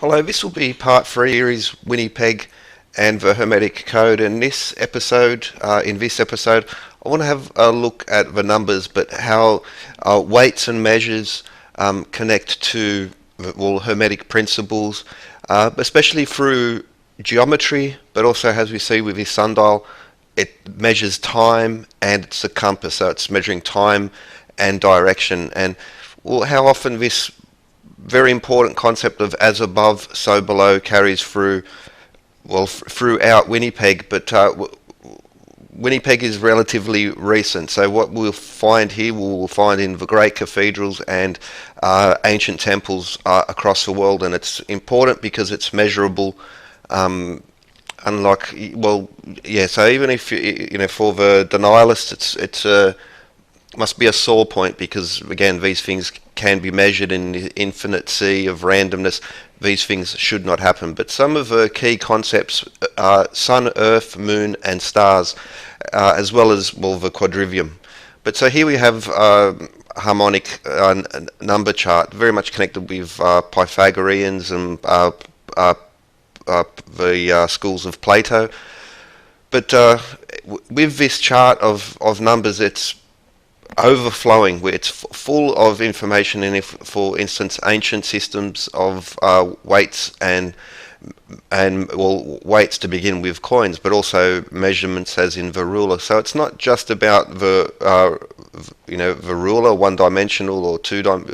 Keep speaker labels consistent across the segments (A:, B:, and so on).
A: Hello, this will be part 3 series Winnipeg and the Hermetic Code. And in this episode, I want to have a look at the numbers, but how weights and measures connect to Hermetic principles, especially through geometry, but also as we see with this sundial, it measures time and it's a compass, so it's measuring time and direction. And how often this very important concept of as above, so below carries through, throughout Winnipeg, but Winnipeg is relatively recent. So what we'll find here, we'll find in the great cathedrals and ancient temples across the world, and it's important because it's measurable. So even if for the denialists, it's must be a sore point, because again these things can be measured in the infinite sea of randomness. These things should not happen, but some of the key concepts are sun, earth, moon and stars, as well as the quadrivium. But so here we have harmonic number chart, very much connected with Pythagoreans and the schools of Plato. But with this chart of numbers, it's overflowing, where it's full of information. And if, for instance, ancient systems of weights and weights to begin with, coins, but also measurements, as in the ruler. So it's not just about the ruler, one-dimensional or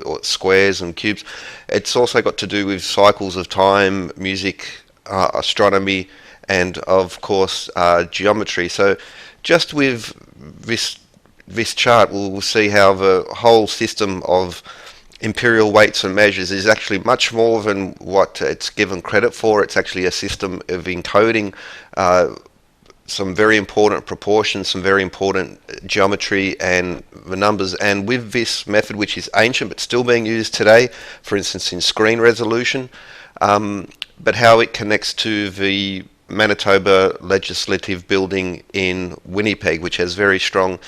A: or squares and cubes. It's also got to do with cycles of time, music, astronomy, and of course geometry. So just with this chart, we'll see how the whole system of imperial weights and measures is actually much more than what it's given credit for. It's actually a system of encoding some very important proportions, some very important geometry and the numbers. And with this method, which is ancient but still being used today, for instance in screen resolution, but how it connects to the Manitoba Legislative Building in Winnipeg, which has very strong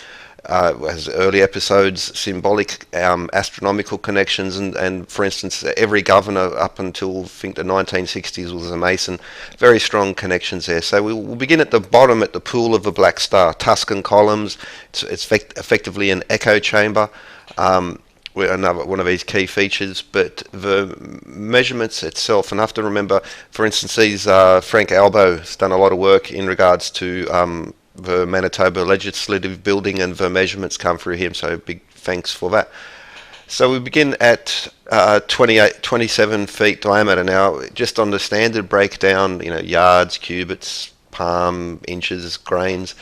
A: has early episodes, symbolic, astronomical connections, and for instance, every governor up until I think the 1960s was a Mason. Very strong connections there. So we'll begin at the bottom, at the pool of the black star. Tuscan columns. It's effectively an echo chamber. Another one of these key features, but the measurements itself, and I have to remember, for instance, Frank Albo has done a lot of work in regards to the Manitoba Legislative Building, and the measurements come through him, so big thanks for that. So we begin at 27 feet diameter. Now, just on the standard breakdown, yards, cubits, palm, inches, grains.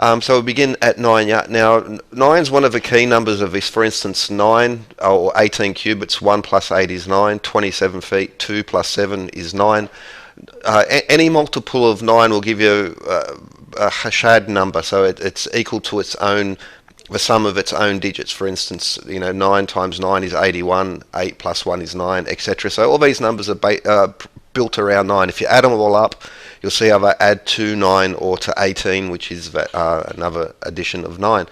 A: So we begin at 9 yards. Now, 9 is one of the key numbers of this. For instance, 9 or 18 cubits, 1 plus 8 is 9. 27 feet, 2 plus 7 is 9. Any multiple of 9 will give you a Hashad number, so it's equal to the sum of its own digits. For instance, 9 times 9 is 81, 8 plus 1 is 9, etc. So all these numbers are built around 9. If you add them all up, you'll see how they add to 9 or to 18, which is another addition of 9.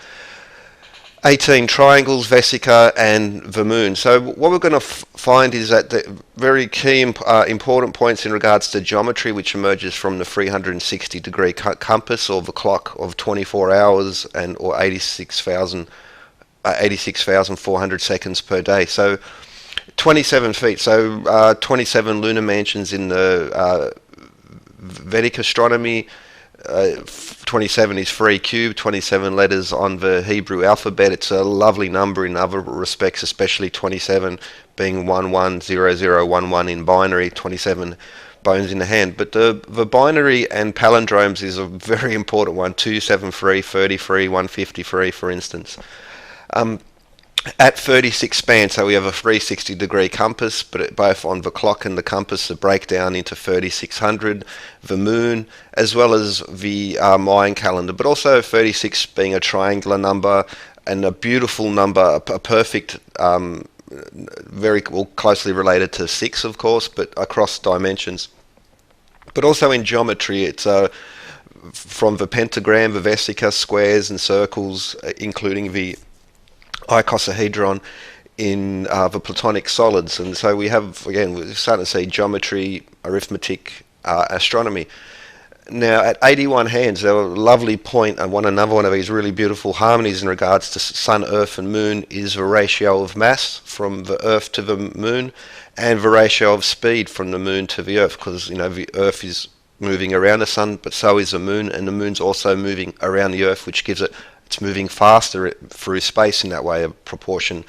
A: 18 triangles, vesica, and the moon. So what we're going to find is that the very key important points in regards to geometry, which emerges from the 360-degree compass, or the clock of 24 hours or 86,400 seconds per day. So 27 feet. So 27 lunar mansions in the Vedic astronomy. 27 is 3 cube, 27 letters on the Hebrew alphabet. It's a lovely number in other respects, especially 27 being 110011 in binary, 27 bones in the hand. But the binary and palindromes is a very important one, 273, 33, 153, for instance. At 36 span, so we have a 360-degree compass, but both on the clock and the compass are break down into 3600, the moon, as well as the Mayan calendar, but also 36 being a triangular number and a beautiful number, a perfect, very closely related to 6, of course, but across dimensions. But also in geometry, it's from the pentagram, the vesica, squares and circles, including the icosahedron, in the platonic solids. And so we have, again, we're starting to see geometry, arithmetic, astronomy. Now, at 81 hands, there was a lovely point, and another one of these really beautiful harmonies in regards to Sun, Earth, and Moon is the ratio of mass from the Earth to the Moon, and the ratio of speed from the Moon to the Earth, because the Earth is moving around the Sun, but so is the Moon, and the Moon's also moving around the Earth, which gives it's moving faster through space in that way, a proportion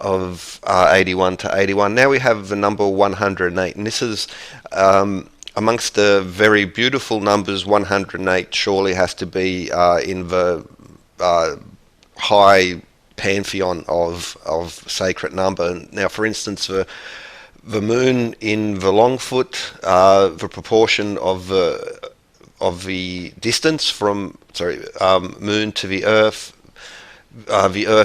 A: of 81 to 81. Now we have the number 108, and this is amongst the very beautiful numbers. 108 surely has to be in the high pantheon of sacred number. Now, for instance, the Moon in the Longfoot, the proportion of the distance from Moon to the Earth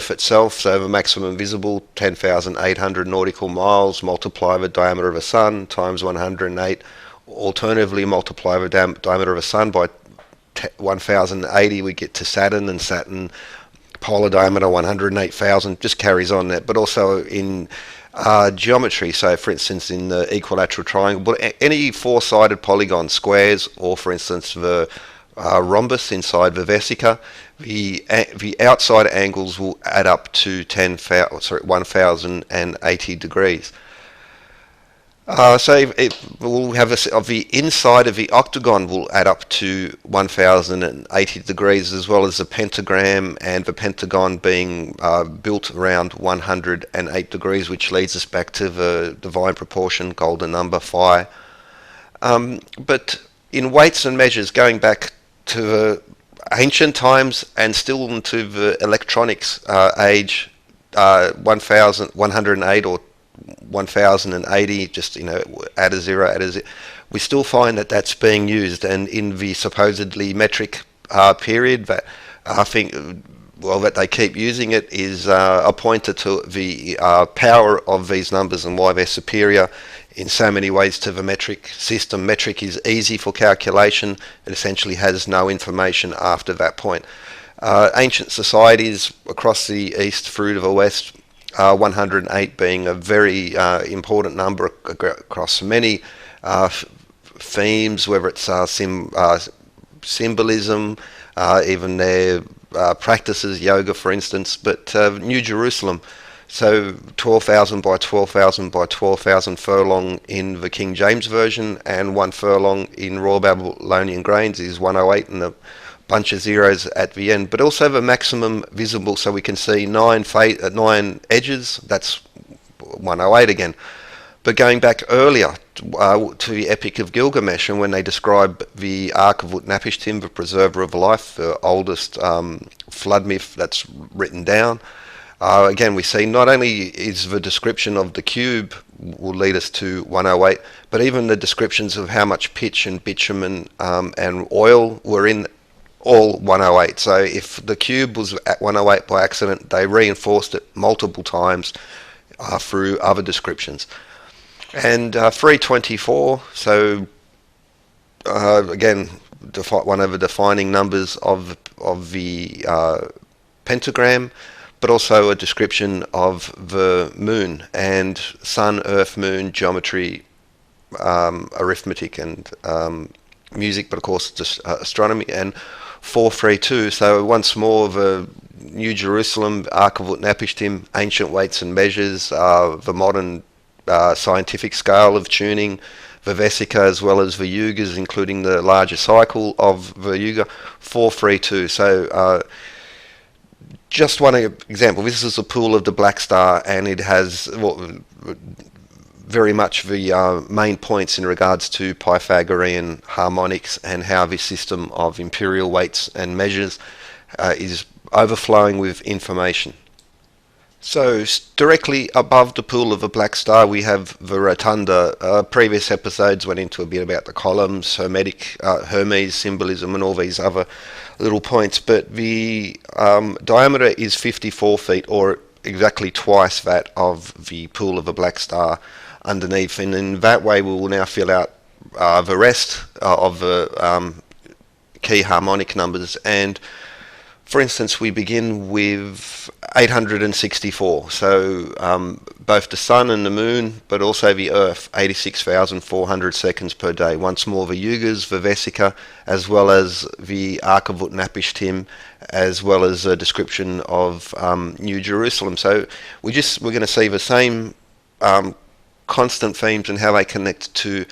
A: itself, so the maximum visible 10,800 nautical miles, multiply the diameter of the Sun times 108. Alternatively, multiply the diameter of the Sun by 1080, we get to Saturn, and Saturn polar diameter 108,000, just carries on that. But also in geometry, so for instance in the equilateral triangle, but any four-sided polygon, squares, or for instance the rhombus inside the vesica, the outside angles will add up to 1080 degrees. So we'll have the inside of the octagon will add up to 1080 degrees, as well as the pentagram and the pentagon being built around 108 degrees, which leads us back to the divine proportion, golden number, phi. But in weights and measures, going back to the ancient times and still into the electronics age, 108 or 1080, just add a zero, we still find that that's being used. And in the supposedly metric period, that I think that they keep using it is a pointer to the power of these numbers and why they're superior in so many ways to the metric system. Metric is easy for calculation. It essentially has no information after that point. Ancient societies across the east through to the west, 108 being a very important number across many themes, whether it's symbolism, even their practices, yoga for instance, but New Jerusalem, so 12,000 by 12,000 by 12,000 furlong in the King James Version, and 1 furlong in Royal Babylonian Grains is 108, and a bunch of zeros at the end. But also the maximum visible, so we can see 9 edges, that's 108 again. But going back earlier to the Epic of Gilgamesh, and when they describe the Ark of Utnapishtim, the preserver of life, the oldest flood myth that's written down, again we see not only is the description of the cube will lead us to 108, but even the descriptions of how much pitch and bitumen and oil were in all 108. So if the cube was at 108 by accident, they reinforced it multiple times through other descriptions. And 324, so again, one of the defining numbers of the pentagram, but also a description of the moon and sun, earth, moon, geometry, arithmetic, and music, but of course just astronomy. And 432, so once more the New Jerusalem, Ark of Utnapishtim, ancient weights and measures, the modern scientific scale of tuning, the vesica as well as the yugas, including the larger cycle of the yuga, 432. So just one example, this is a pool of the black star, and it has very much the main points in regards to Pythagorean harmonics and how this system of imperial weights and measures is overflowing with information. So directly above the pool of the black star we have the rotunda. Previous episodes went into a bit about the columns, Hermetic, Hermes symbolism, and all these other little points, but the diameter is 54 feet, or exactly twice that of the pool of the black star underneath, and in that way we will now fill out the rest of the key harmonic numbers. And for instance, we begin with 864. So both the sun and the moon, but also the earth, 86,400 seconds per day. Once more, the yugas, the vesica, as well as the Ark of Utnapishtim, as well as a description of New Jerusalem. So we're going to see the same constant themes and how they connect to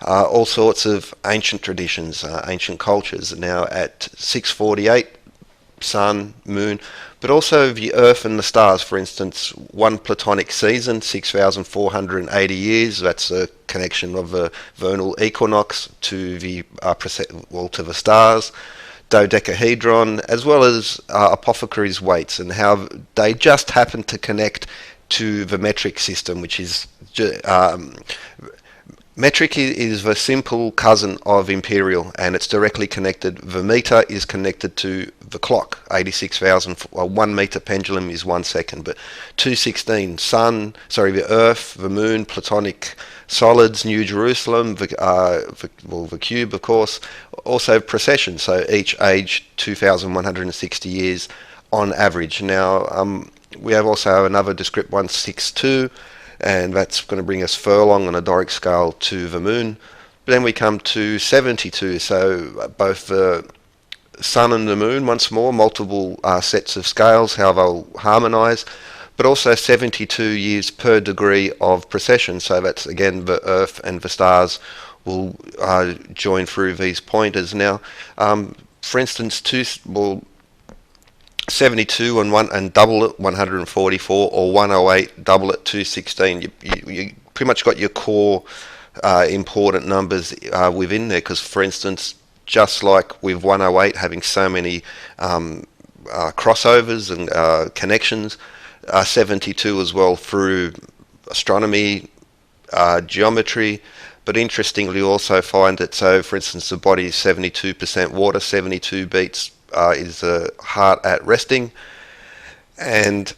A: all sorts of ancient traditions, ancient cultures. Now at 648, sun, moon, but also the earth and the stars. For instance, one platonic season, 6,480 years. That's a connection of the vernal equinox to the to the stars. Dodecahedron, as well as apothecaries' weights, and how they just happen to connect to the metric system, which is metric is the simple cousin of imperial, and it's directly connected. The meter is connected to the clock. 86,000. 1 meter pendulum is 1 second, but 216. The Earth, the Moon, platonic solids, New Jerusalem, the cube, of course. Also precession. So each age 2,160 years on average. Now we have also another descript 162. And that's going to bring us furlong on a Doric scale to the moon. But then we come to 72, so both the sun and the moon, once more, multiple sets of scales, how they'll harmonise, but also 72 years per degree of precession. So that's, again, the Earth and the stars will join through these pointers. Now, for instance, 72 and double it 144, or 108 double it 216. You pretty much got your core important numbers within there, because for instance, just like with 108 having so many crossovers and connections, 72 as well through astronomy, geometry. But interestingly also find that, so for instance, the body is 72% water, 72 beats is the heart at resting. And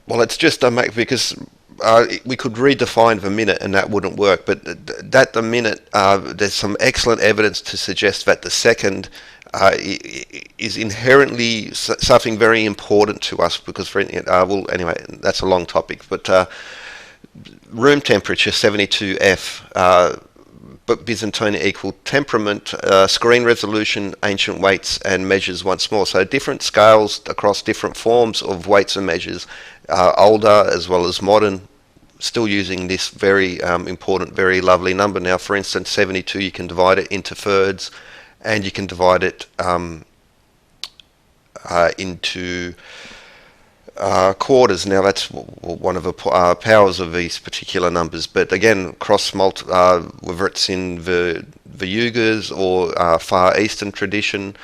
A: well, it's just because we could redefine the minute and that wouldn't work, but that the minute, there's some excellent evidence to suggest that the second is inherently something very important to us, because well, anyway, that's a long topic, but room temperature 72 F, but Byzantine equal temperament, screen resolution, ancient weights and measures once more. So different scales across different forms of weights and measures, older as well as modern, still using this very important, very lovely number. Now, for instance, 72, you can divide it into thirds, and you can divide it into quarters. Now that's one of the powers of these particular numbers, but again, whether it's in the Yugas or Far Eastern tradition,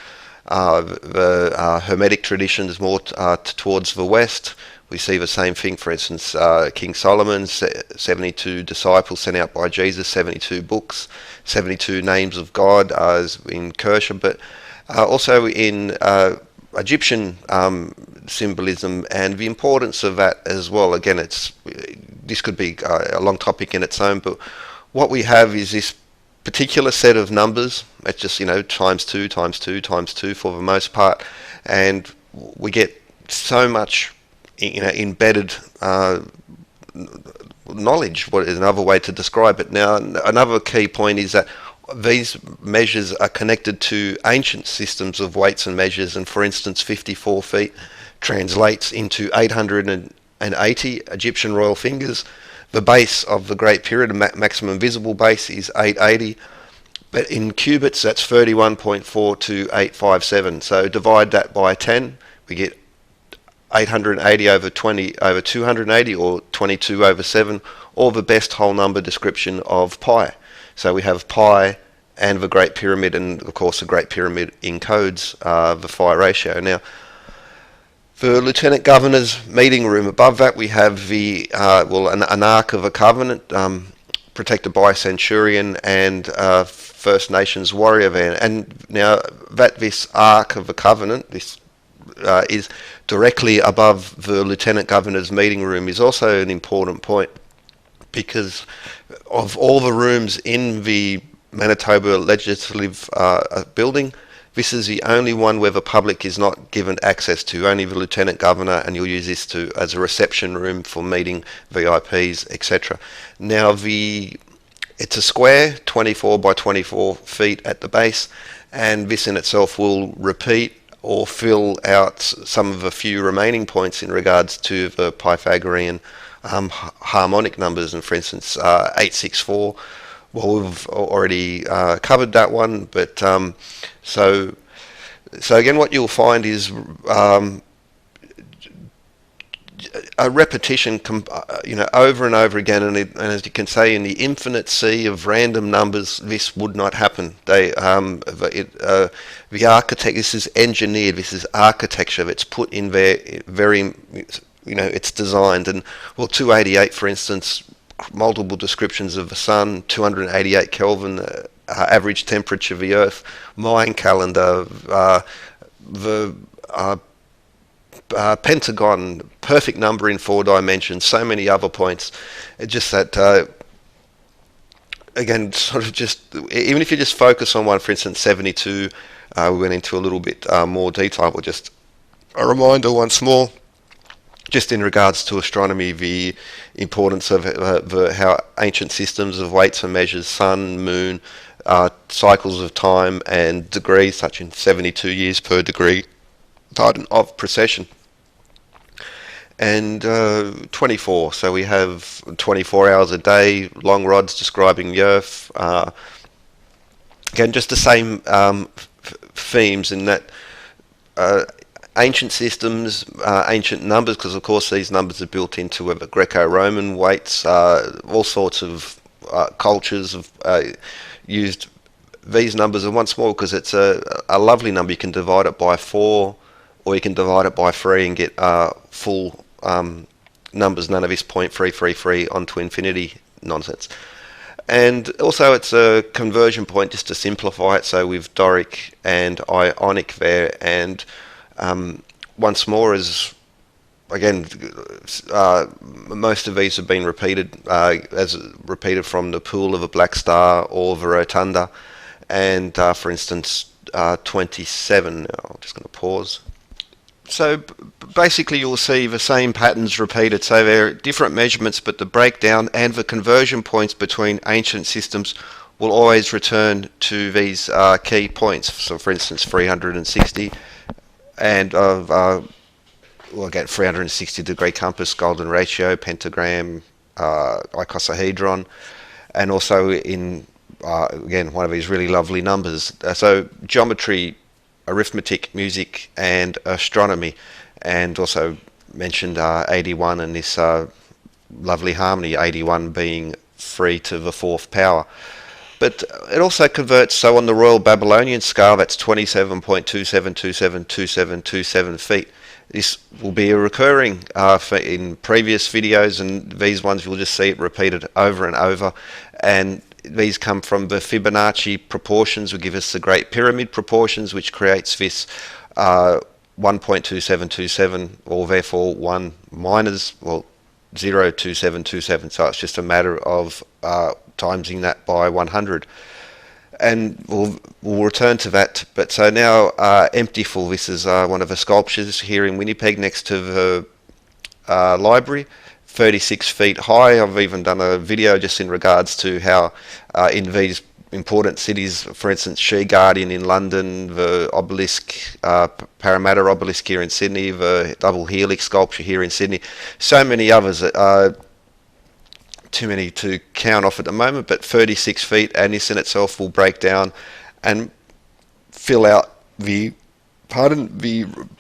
A: the Hermetic tradition is more towards the West. We see the same thing, for instance, King Solomon's 72 disciples sent out by Jesus, 72 books, 72 names of God as in Kersha, but also in Egyptian symbolism and the importance of that as well. Again, this could be a long topic in its own, but what we have is this particular set of numbers. It's just times 2 times 2 times 2 for the most part, and we get so much embedded knowledge. What is another way to describe it? Now, another key point is that these measures are connected to ancient systems of weights and measures, and for instance 54 feet translates into 880 Egyptian royal fingers. The base of the Great Pyramid, maximum visible base, is 880, but in cubits that's 31.42857. So divide that by 10, we get 880 over 20 over 280, or 22 over 7, or the best whole number description of pi. So we have pi and the Great Pyramid, and of course the Great Pyramid encodes the phi ratio. Now, the Lieutenant Governor's meeting room, above that we have the an Ark of a Covenant, protected by a centurion and First Nations warrior van. And now that this Ark of a Covenant, this is directly above the Lieutenant Governor's meeting room, is also an important point, because of all the rooms in the Manitoba Legislative Building, This is the only one where the public is not given access to, only the Lieutenant Governor, and you'll use this as a reception room for meeting VIPs, etc. Now it's a square, 24 by 24 feet at the base, and this in itself will repeat or fill out some of the few remaining points in regards to the Pythagorean harmonic numbers. And for instance, 864, well, we've already covered that one, but so again, what you'll find is a repetition, over and over again, and as you can say, in the infinite sea of random numbers, this would not happen. The architect, this is engineered, this is architecture. It's put in there, it's designed. And well, 288, for instance, multiple descriptions of the sun, 288 Kelvin, average temperature of the Earth, Mayan calendar, the pentagon, perfect number in 4 dimensions, so many other points. It's just that, again, sort of just, even if you just focus on one, for instance, 72, we went into a little bit more detail, but just a reminder once more, just in regards to astronomy, the importance of how ancient systems of weights and measures, sun, moon, cycles of time, and degrees, such in 72 years per degree of precession. And 24, so we have 24 hours a day, long rods describing the Earth. Again, just the same themes in that ancient systems, ancient numbers, because of course these numbers are built into the Greco-Roman weights. All sorts of cultures have used these numbers, and once more, because it's a lovely number, you can divide it by 4, or you can divide it by 3 and get full numbers, none of this 0.333 onto infinity nonsense. And also it's a conversion point, just to simplify it, so with Doric and Ionic there. And once more, as again, most of these have been repeated, from the pool of a black star or the rotunda. And for instance, 27, I'm just going to pause. So basically you'll see the same patterns repeated. So there are different measurements, but the breakdown and the conversion points between ancient systems will always return to these key points. So for instance, 360, and we'll get 360 degree compass, golden ratio, pentagram, icosahedron, and also in again, one of these really lovely numbers. So geometry, arithmetic, music, and astronomy, and also mentioned 81 and this lovely harmony, 81 being 3 to the 4th power. But it also converts, so on the Royal Babylonian scale, that's 27.27272727 feet. This will be a recurring in previous videos, and these ones you'll just see it repeated over and over. And these come from the Fibonacci proportions, will give us the Great Pyramid proportions, which creates this 1.2727, or therefore 1 minus, well, 0.2727. So it's just a matter of timesing that by 100. And we'll return to that. But so now Emptiful, this is one of the sculptures here in Winnipeg next to the library. 36 feet high. I've even done a video just in regards to how in these important cities, for instance, She Guardian in London, the obelisk, Parramatta obelisk here in Sydney, the double helix sculpture here in Sydney, so many others, too many to count off at the moment, but 36 feet, and this in itself will break down and fill out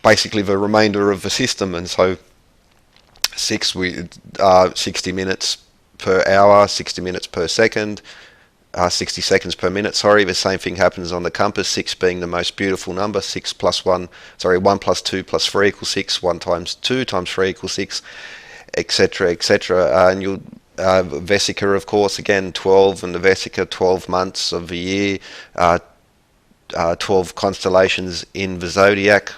A: basically the remainder of the system. And so 60 minutes per hour, 60 minutes per second, 60 seconds per minute, the same thing happens on the compass, 6 being the most beautiful number, 1 plus 2 plus 3 equals 6, 1 times 2 times 3 equals 6, etc, etc. And you'll Vesica, of course, again 12, and the Vesica 12 months of the year, 12 constellations in the zodiac,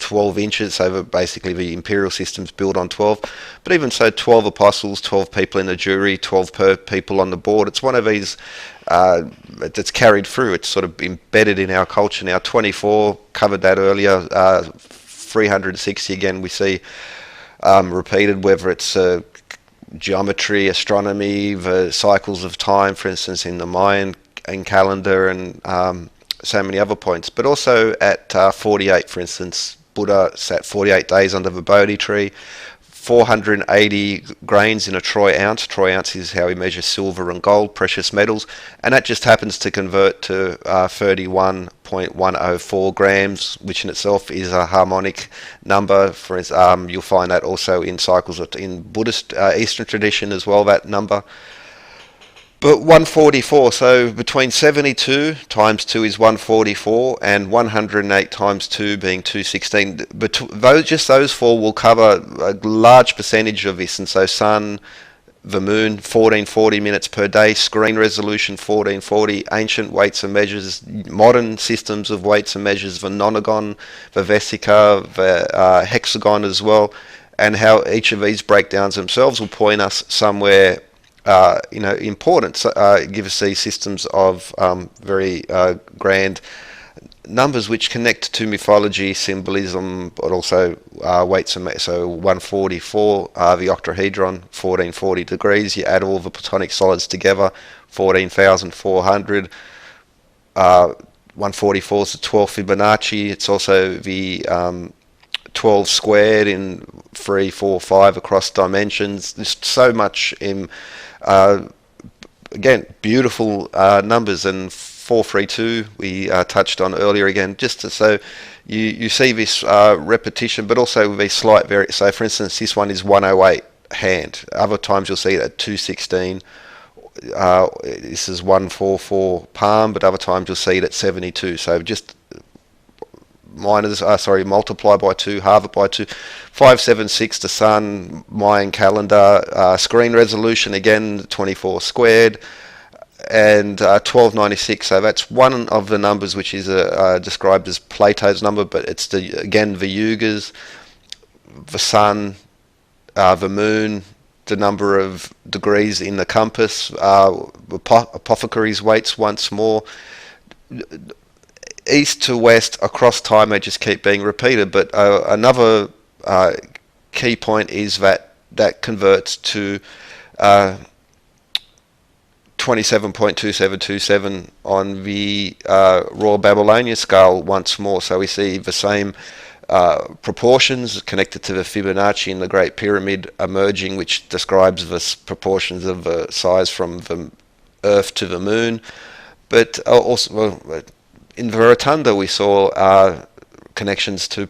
A: 12 inches, so basically the imperial system's built on 12. But even so, 12 apostles, 12 people in the jury, 12 people on the board. It's one of these that's carried through. It's sort of embedded in our culture now. 24, covered that earlier. 360 again, we see repeated, whether it's geometry, astronomy, the cycles of time, for instance, in the Mayan and calendar, and so many other points. But also at 48, for instance, Buddha sat 48 days under the Bodhi tree, 480 grains in a troy ounce. Troy ounce is how we measure silver and gold, precious metals, and that just happens to convert to 31.104 grams, which in itself is a harmonic number. For instance, you'll find that also in cycles in Buddhist Eastern tradition as well, that number. But 144, so between 72 times 2 is 144, and 108 times 2 being 216. But those four will cover a large percentage of this. And so sun, the moon, 1440 minutes per day, screen resolution 1440, ancient weights and measures, modern systems of weights and measures, the nonagon, the vesica, the hexagon as well, and how each of these breakdowns themselves will point us somewhere important. Give us these systems of very grand numbers which connect to mythology, symbolism, but also weights and so 144, the octahedron, 1440 degrees. You add all the platonic solids together, 14,400. 144 is the 12th Fibonacci. It's also the 12 squared in 3, 4, 5 across dimensions. There's so much in again, beautiful numbers. And 432 we touched on earlier again, so you see this repetition, but also these slight so for instance, this one is 108 hand. Other times you'll see it at 216. This is 144 palm, but other times you'll see it at 72. So just multiply by 2, halve it by 2. 576 the sun, Mayan calendar, screen resolution again 24 squared, and 1296. So that's one of the numbers which is described as Plato's number, but it's the yugas, the sun, the moon, the number of degrees in the compass, apothecaries' weights once more. East to west across time, they just keep being repeated. But another key point is that converts to 27.2727 on the Royal Babylonian scale once more. So we see the same proportions connected to the Fibonacci in the Great Pyramid emerging, which describes the proportions of the size from the Earth to the Moon. But also, in the Rotunda, we saw connections to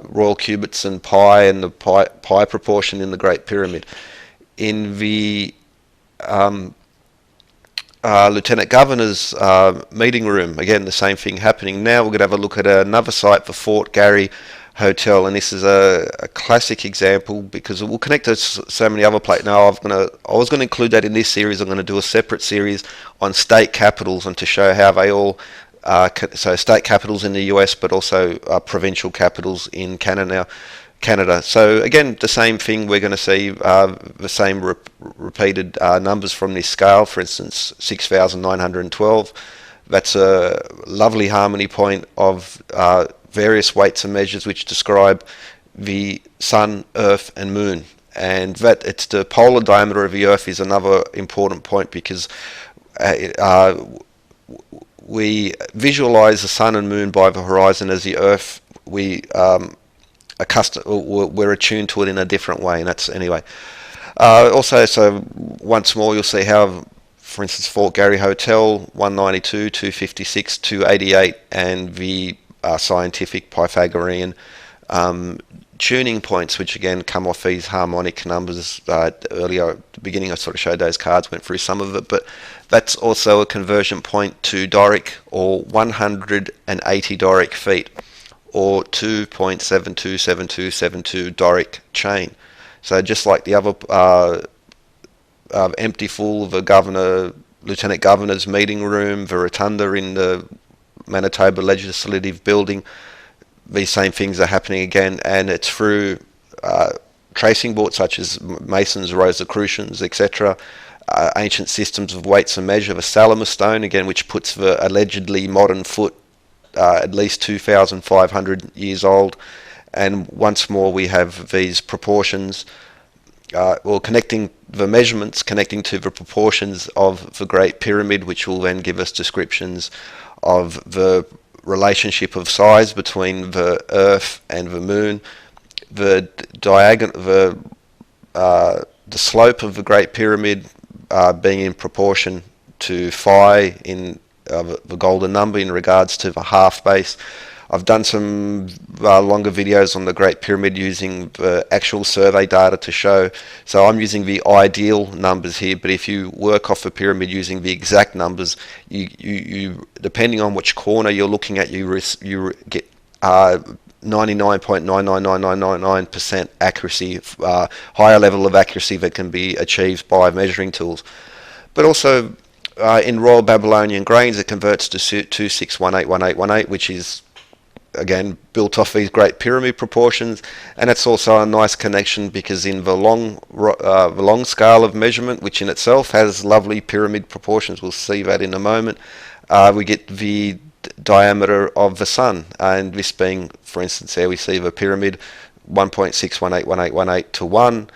A: royal cubits and pi, and the pi proportion in the Great Pyramid. In the Lieutenant Governor's meeting room, again, the same thing happening. Now we're going to have a look at another site, the Fort Garry Hotel, and this is a classic example because it will connect to so many other places. Now, I was going to include that in this series. I'm going to do a separate series on state capitals and to show how they all so state capitals in the US, but also provincial capitals in Canada. So again, the same thing. We're going to see the same repeated numbers from this scale. For instance, 6,912. That's a lovely harmony point of various weights and measures which describe the sun, earth, and moon. And that it's the polar diameter of the earth is another important point because we visualize the sun and moon by the horizon, as the earth we're attuned to it in a different way, and that's anyway. Also, so once more, you'll see how, for instance, Fort Garry Hotel 192, 256, 288, and the scientific Pythagorean tuning points, which again come off these harmonic numbers. Earlier at the beginning I sort of showed those cards, went through some of it, but that's also a conversion point to Doric, or 180 Doric feet, or 2.727272 Doric chain. So just like the other empty full, the Lieutenant Governor's meeting room, the rotunda in the Manitoba Legislative Building, these same things are happening again, and it's through tracing boards such as Mason's Rosicrucians, etc., ancient systems of weights and measure, the Salamis stone, again, which puts the allegedly modern foot at least 2,500 years old. And once more we have these proportions, connecting the measurements, connecting to the proportions of the Great Pyramid, which will then give us descriptions of the relationship of size between the Earth and the Moon, the slope of the Great Pyramid being in proportion to phi in the golden number in regards to the half base. I've done some longer videos on the Great Pyramid using the actual survey data to show. So I'm using the ideal numbers here, but if you work off the pyramid using the exact numbers, you depending on which corner you're looking at, you get 99.999999% accuracy, higher level of accuracy that can be achieved by measuring tools. But also in Royal Babylonian grains, it converts to 26181818, which is again built off these Great Pyramid proportions, and it's also a nice connection because in the long scale of measurement, which in itself has lovely pyramid proportions, we'll see that in a moment, we get the diameter of the sun, and this being, for instance, here we see the pyramid 1.6181818 to 1.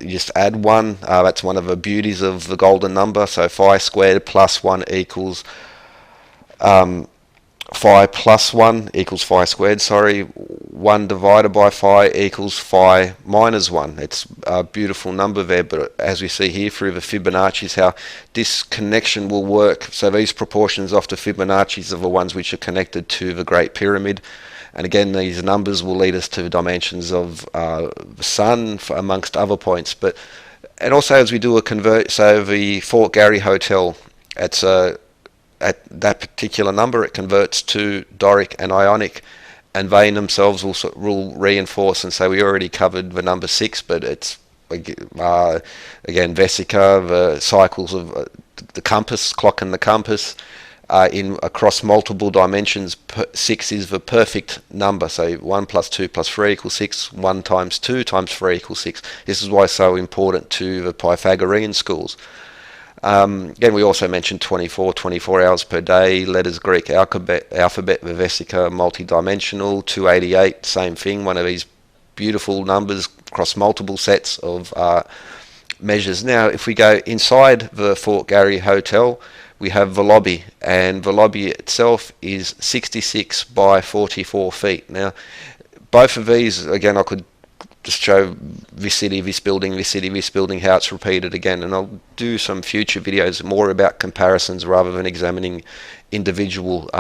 A: You just add 1, that's one of the beauties of the golden number. So phi squared plus 1 equals phi plus 1 equals phi squared, 1 divided by phi equals phi minus 1. It's a beautiful number there, but as we see here through the Fibonacci's, how this connection will work. So these proportions off the Fibonacci's are the ones which are connected to the Great Pyramid. And again, these numbers will lead us to dimensions of the sun, amongst other points. And also as we do a convert, so the Fort Garry Hotel, it's at that particular number, it converts to Doric and Ionic, and they themselves will reinforce and say we already covered the number 6, but it's again Vesica, the cycles of the compass, clock and the compass, in across multiple dimensions. 6 is the perfect number, so 1 plus 2 plus 3 equals 6, 1 times 2 times 3 equals 6. This is why it's so important to the Pythagorean schools. Again, we also mentioned 24 hours per day, letters Greek alphabet, the Vesica, multi-dimensional, 288, same thing, one of these beautiful numbers across multiple sets of measures. Now, if we go inside the Fort Garry Hotel, we have the lobby, and the lobby itself is 66 by 44 feet. Now, both of these, again, I could just show this city, this building, this city, this building, how it's repeated again, and I'll do some future videos more about comparisons rather than examining individual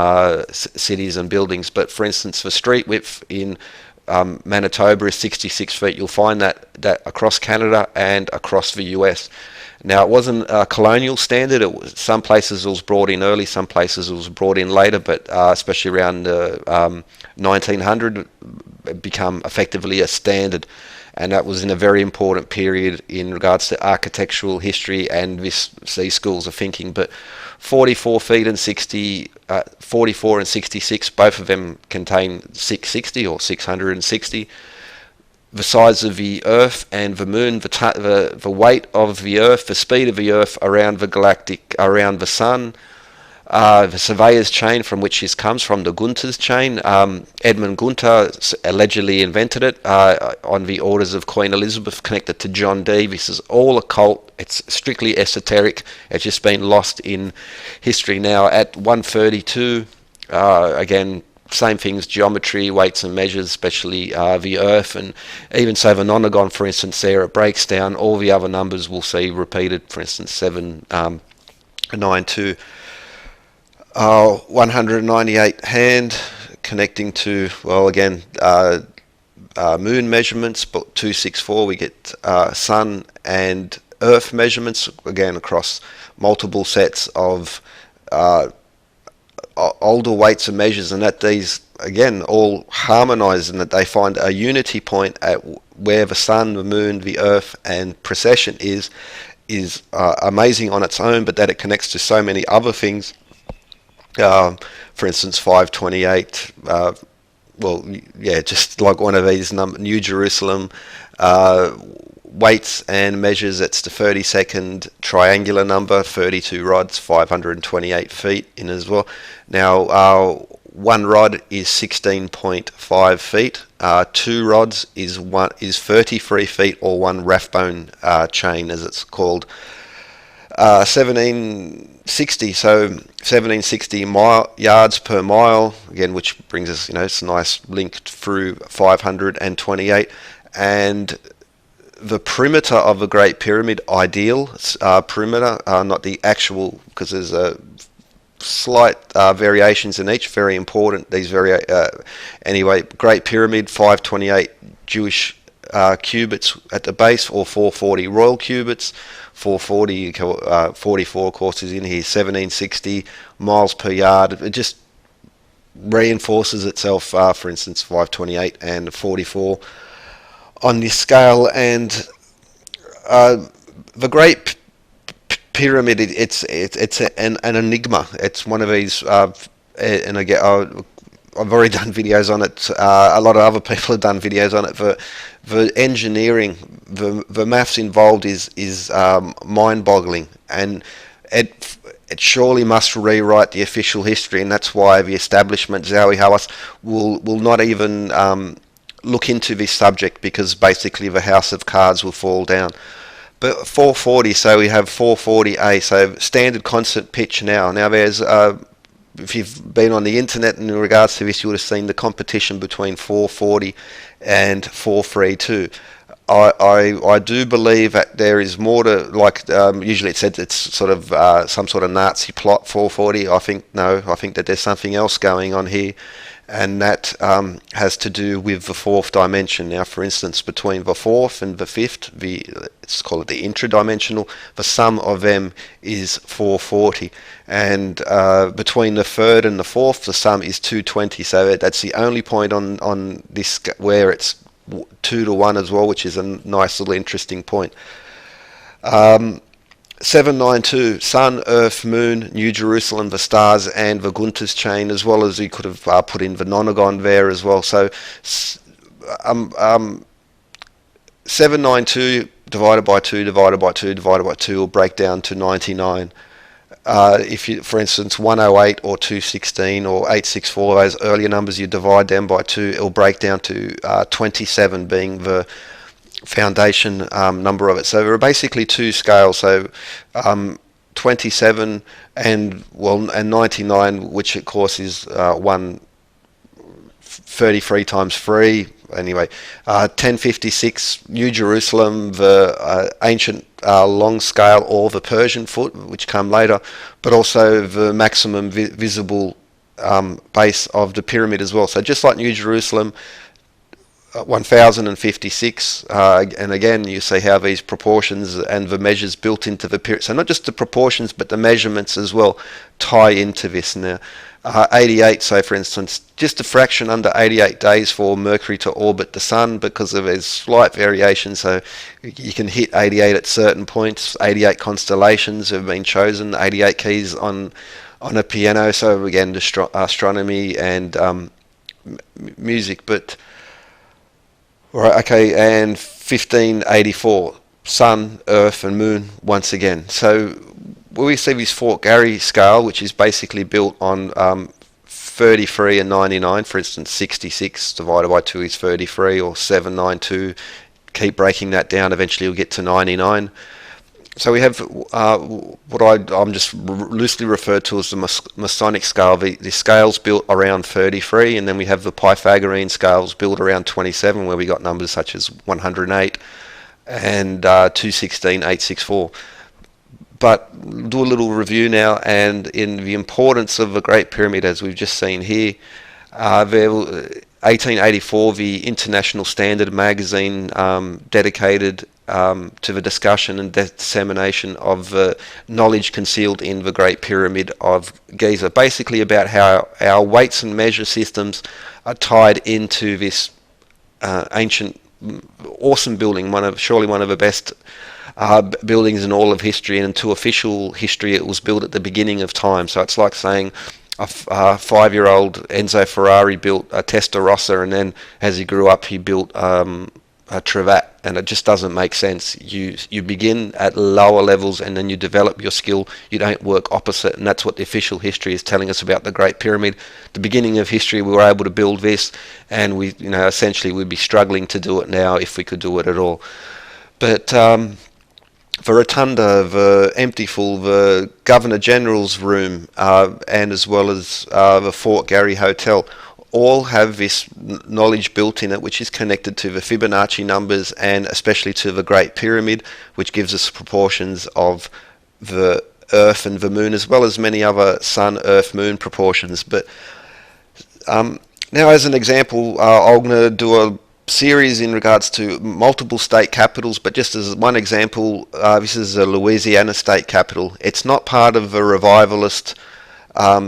A: cities and buildings. But for instance, the street width in Manitoba is 66 feet. You'll find that across Canada and across the US. Now, it wasn't a colonial standard. Some places it was brought in early, some places it was brought in later, but especially around 1900, it became effectively a standard, and that was in a very important period in regards to architectural history and these schools of thinking. But 44 feet and 44 and 66, both of them contain 660 or 660. The size of the Earth and the Moon, the weight of the Earth, the speed of the Earth around the Sun, the Surveyor's chain, from which this comes from, the Gunther's chain. Edmund Gunther allegedly invented it on the orders of Queen Elizabeth, connected to John Dee. This is all occult. It's strictly esoteric. It's just been lost in history now. At 132, again, same things, geometry, weights and measures, especially the Earth, and even so the nonagon, for instance, there it breaks down all the other numbers we'll see repeated, for instance 792. 198 hand, connecting to, well, again, moon measurements, but 264 we get sun and Earth measurements, again across multiple sets of older weights and measures, and that these again all harmonize, and that they find a unity point at where the sun, the moon, the Earth and precession is amazing on its own, but that it connects to so many other things For instance, 528. Just like one of these New Jerusalem. Weights and measures, it's the 32nd triangular number, 32 rods, 528 feet in as well. Now, one rod is 16.5 feet. Two rods is 33 feet, or one rathbone chain, as it's called. 1760, so 1760 yards per mile, again, which brings us, it's a nice link through 528. And the perimeter of the Great Pyramid, ideal perimeter, not the actual, because there's a slight variations in each, very important. Anyway, Great Pyramid, 528 Jewish cubits at the base, or 440 royal cubits. 440, 44 of course is in here. 1760 miles per yard. It just reinforces itself. For instance, 528 and 44 on this scale. And the Great Pyramid, it's an enigma. It's one of these, and again, I've already done videos on it. A lot of other people have done videos on it. The engineering, the maths involved is mind-boggling, and it surely must rewrite the official history, and that's why the establishment, Zawi Hawass, will not even look into this subject, because basically the house of cards will fall down. But 440, so we have 440A, so standard constant pitch now. Now there's, if you've been on the internet in regards to this, you would have seen the competition between 440 and 432. I do believe that there is more to, like, usually it said it's sort of some sort of Nazi plot, 440. I think that there's something else going on here, and that has to do with the fourth dimension. Now, for instance, between the fourth and the fifth, let's call it the intradimensional, the sum of them is 440, and between the third and the fourth, the sum is 220. So that's the only point on this where it's 2 to 1 as well, which is a nice little interesting point. 792, Sun, Earth, Moon, New Jerusalem, the stars, and the Gunter's chain, as well as you could have put in the nonagon there as well. So 792 divided by 2 divided by 2 divided by 2 will break down to 99. If you, for instance, 108 or 216 or 864, those earlier numbers, you divide them by 2, it will break down to 27 being the foundation number of it. So there are basically two scales. So 27 and 99, which of course is 133 times 3. Anyway, 1056 New Jerusalem, the ancient long scale, or the Persian foot, which come later, but also the maximum visible base of the pyramid as well. So just like New Jerusalem, 1056, and again you see how these proportions and the measures built into the pyramid, so not just the proportions but the measurements as well tie into this. Now 88, so for instance, just a fraction under 88 days for Mercury to orbit the Sun, because of there's slight variation, so you can hit 88 at certain points. 88 constellations have been chosen, 88 keys on a piano, so again astronomy and music. But right, okay, and 1584, Sun, Earth and Moon once again. So we see this Fort Garry scale, which is basically built on 33 and 99. For instance, 66 divided by 2 is 33, or 792. Keep breaking that down, eventually you'll get to 99. So we have what I'm just loosely referred to as the Masonic scale. The scales built around 33, and then we have the Pythagorean scales built around 27, where we got numbers such as 108 and 216, 864. But do a little review now, and in the importance of the Great Pyramid, as we've just seen here, 1884, the International Standard magazine dedicated to the discussion and dissemination of the knowledge concealed in the Great Pyramid of Giza, basically about how our weights and measure systems are tied into this ancient, awesome building, surely one of the best buildings in all of history, and to official history it was built at the beginning of time. So it's like saying a 5-year-old Enzo Ferrari built a Testarossa, and then as he grew up, he built a Travat, and it just doesn't make sense. You begin at lower levels, and then you develop your skill. You don't work opposite, and that's what the official history is telling us about the Great Pyramid. The beginning of history, we were able to build this, and we, essentially, we'd be struggling to do it now if we could do it at all. But the rotunda, the emptyful, the Governor General's room, and as well as the Fort Garry Hotel, all have this knowledge built in it, which is connected to the Fibonacci numbers and especially to the Great Pyramid, which gives us proportions of the Earth and the Moon, as well as many other Sun, Earth, Moon proportions. But now, as an example, I'm going to do a series in regards to multiple state capitals, but just as one example, this is a Louisiana state capital. It's not part of the revivalist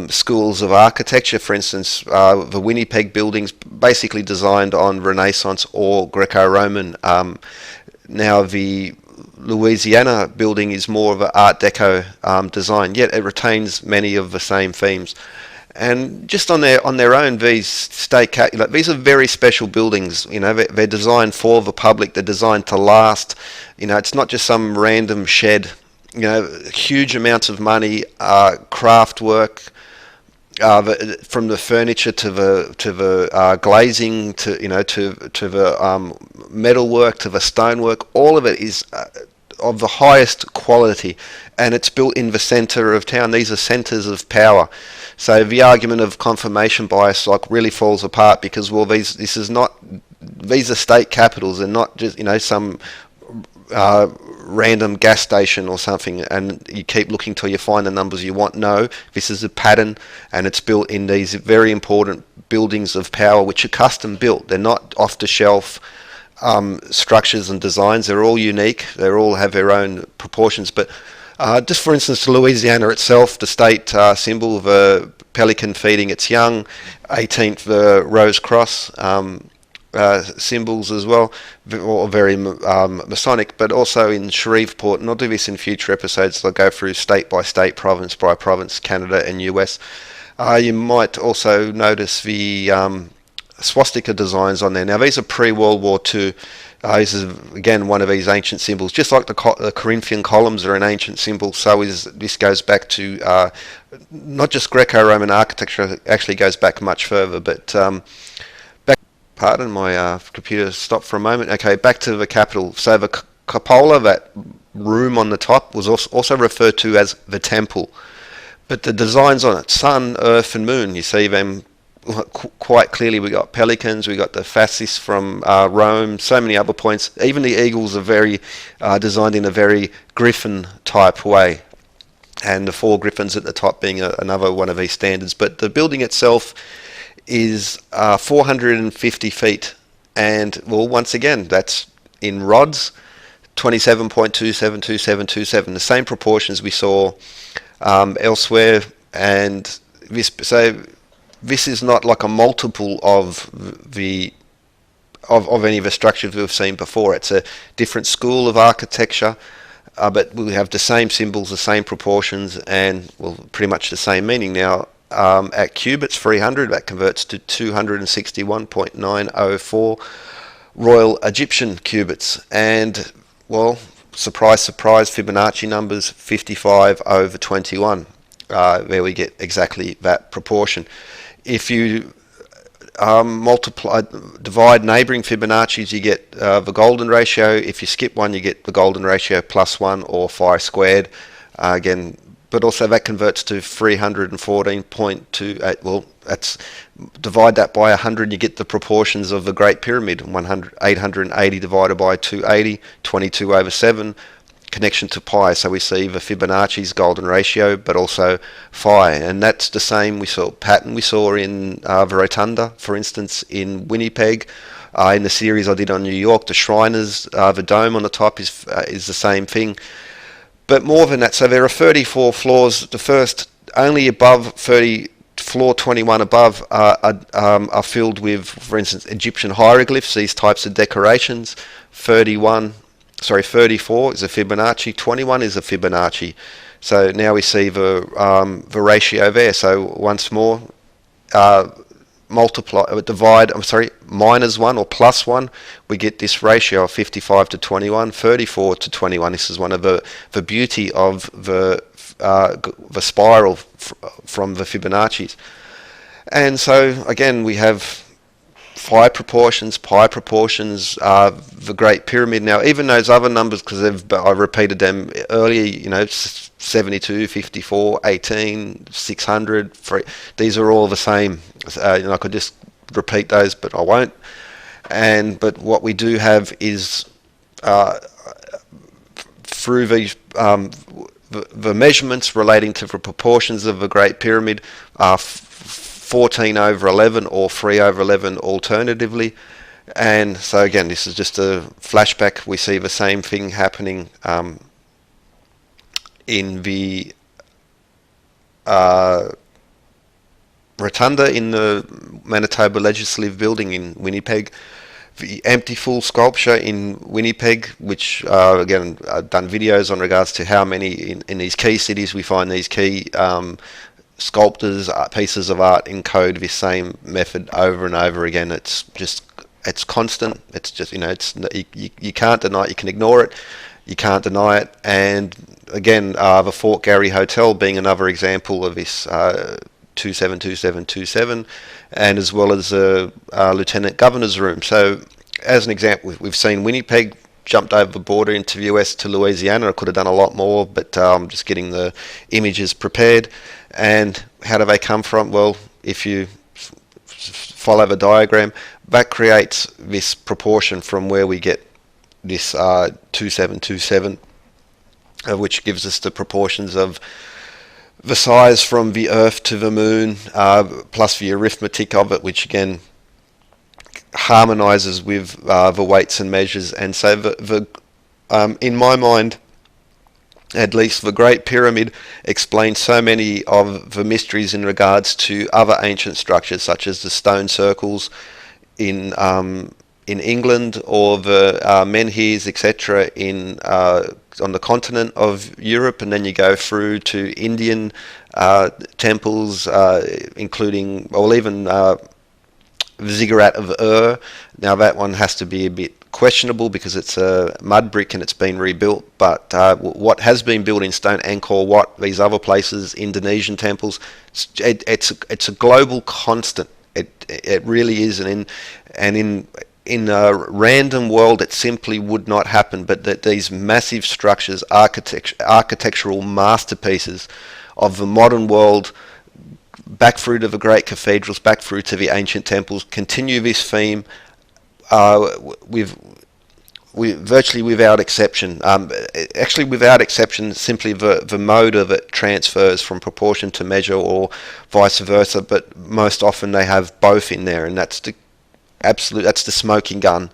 A: schools of architecture. For instance, the Winnipeg building's basically designed on Renaissance or Greco-Roman. Now the Louisiana building is more of an Art Deco design, yet it retains many of the same themes. And just on their own, these these are very special buildings. They're designed for the public. They're designed to last. It's not just some random shed. Huge amounts of money, craft work, from the furniture to the glazing to the metal work to the stonework. All of it is of the highest quality, and it's built in the centre of town. These are centres of power. So the argument of confirmation bias really falls apart, because these are state capitals and not just some random gas station or something, and you keep looking till you find the numbers you want. No, this is a pattern, and it's built in these very important buildings of power, which are custom built. They're not off the shelf structures and designs. They're all unique. They all have their own proportions. But just for instance, Louisiana itself, the state symbol, the pelican feeding its young, 18th, the Rose Cross, symbols as well, or very Masonic, but also in Shreveport, and I'll do this in future episodes. I'll go through state by state, province by province, Canada and US. You might also notice the swastika designs on there. Now these are pre-World War II. This is again one of these ancient symbols, just like the Corinthian columns are an ancient symbol. So this goes back to not just Greco-Roman architecture. It actually goes back much further. But pardon, my computer stopped for a moment. Okay, back to the capital. So the cupola, that room on the top, was also referred to as the temple. But the designs on it, sun, earth and moon, you see them quite clearly. We got pelicans, we got the fasces from Rome, so many other points. Even the eagles are very designed in a very griffin type way, and the 4 griffins at the top being another one of these standards. But the building itself is 450 feet, and well, once again, that's in rods, 27.272727, the same proportions we saw elsewhere. And this is not like a multiple of any of the structures we've seen before. It's a different school of architecture, but we have the same symbols, the same proportions, and well, pretty much the same meaning. Now, at cubits, 300, that converts to 261.904 Royal Egyptian cubits. And, well, surprise, surprise, Fibonacci numbers, 55 over 21. There we get exactly that proportion. If you divide neighbouring Fibonacci's, you get the golden ratio. If you skip one, you get the golden ratio +1 or phi squared. Again, but also that converts to 314.28. Well, divide that by 100, you get the proportions of the Great Pyramid. 880 divided by 280, 22 over 7, connection to pi. So we see the Fibonacci's golden ratio, but also phi, and that's the same pattern we saw in the rotunda, for instance, in Winnipeg. In the series I did on New York, the Shriners, the dome on the top is the same thing. But more than that, so there are 34 floors. The first, only above 30, floor 21 above are filled with, for instance, Egyptian hieroglyphs, these types of decorations. 34 is a Fibonacci, 21 is a Fibonacci, So now we see the ratio there. So once more, minus 1 or plus 1, we get this ratio of 55 to 21, 34 to 21. This is one of the beauty of the spiral from the Fibonacci's. And so again, we have pi proportions, the Great Pyramid. Now, even those other numbers, because I repeated them earlier, 72, 54, 18, 600, these are all the same. I could just repeat those, but I won't. But what we do have is through the measurements relating to the proportions of the Great Pyramid are 14 over 11 or 3 over 11 alternatively. And so again, this is just a flashback. We see the same thing happening in the rotunda in the Manitoba Legislative Building in Winnipeg. The empty full sculpture in Winnipeg, which again, I've done videos on regards to how many in these key cities we find these key sculptors, pieces of art encode this same method over and over again. It's constant. It's just, you can't deny it. You can ignore it. You can't deny it. And again, the Fort Garry Hotel being another example of this 272727, and as well as the Lieutenant Governor's room. So as an example, we've seen Winnipeg jumped over the border into the US to Louisiana. I could have done a lot more, but I'm just getting the images prepared. And how do they come from? Well, if you follow the diagram, that creates this proportion from where we get this 2727, which gives us the proportions of the size from the Earth to the Moon, plus the arithmetic of it, which again harmonizes with the weights and measures. And so in my mind, at least, the Great Pyramid explains so many of the mysteries in regards to other ancient structures, such as the stone circles in England, or the menhirs, etc., on the continent of Europe, and then you go through to Indian temples, including, or even the ziggurat of Ur. Now that one has to be a bit questionable because it's a mud brick and it's been rebuilt, but what has been built in stone, Angkor Wat, these other places, Indonesian temples, it's a global constant. It really is, and in a random world it simply would not happen. But that these massive structures, architectural masterpieces of the modern world, back through to the great cathedrals, back through to the ancient temples, continue this theme virtually without exception. Actually, without exception, simply the mode of it transfers from proportion to measure, or vice versa. But most often they have both in there, and that's the smoking gun.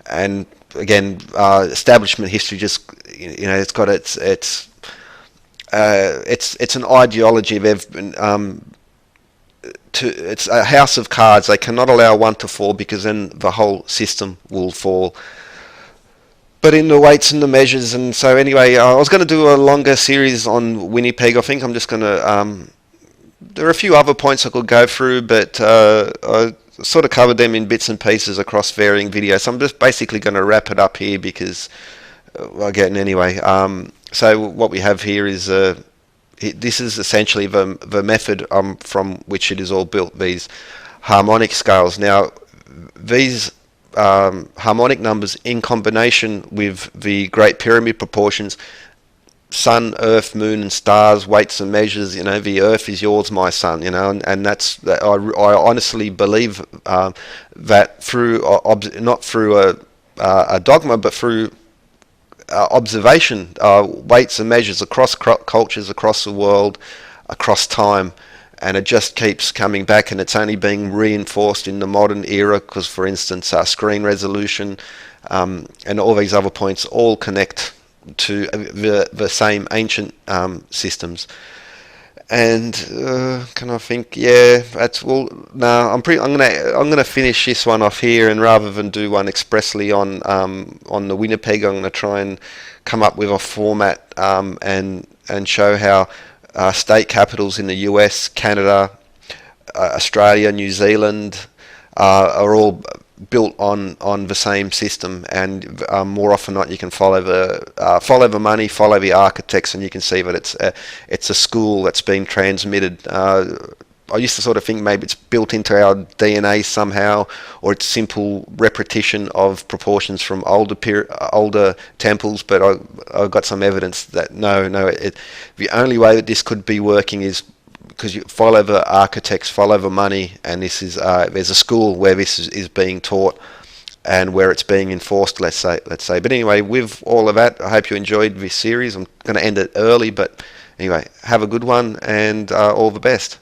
A: And again, establishment history just, it's got it's an ideology. It's a house of cards. They cannot allow one to fall, because then the whole system will fall. But in the weights and the measures, and so anyway, I was going to do a longer series on Winnipeg. I think I'm just going to. There are a few other points I could go through, but I sort of covered them in bits and pieces across varying videos. So I'm just basically going to wrap it up here, because again, anyway. So what we have here is this is essentially the method from which it is all built. These harmonic scales. Now, these harmonic numbers, in combination with the Great Pyramid proportions, sun, earth, moon, and stars, weights and measures. The earth is yours, my son. And that's that. I honestly believe that through not through a dogma, but through observation, weights and measures across cultures, across the world, across time. And it just keeps coming back, and it's only being reinforced in the modern era, because, for instance, screen resolution and all these other points all connect to the same ancient systems. And can I think? Yeah, that's well. No, I'm gonna finish this one off here, and rather than do one expressly on the Winnipeg, I'm gonna try and come up with a format and and show how state capitals in the US, Canada, Australia, New Zealand are all built on the same system, and more often than not you can follow the money, follow the architects, and you can see that it's a school that's been transmitted. I used to sort of think maybe it's built into our DNA somehow, or it's simple repetition of proportions from older temples. But I've got some evidence that no, the only way that this could be working is because you follow the architects, follow the money, and this is there's a school where this is being taught and where it's being enforced. Let's say. But anyway, with all of that, I hope you enjoyed this series. I'm going to end it early, but anyway, have a good one and all the best.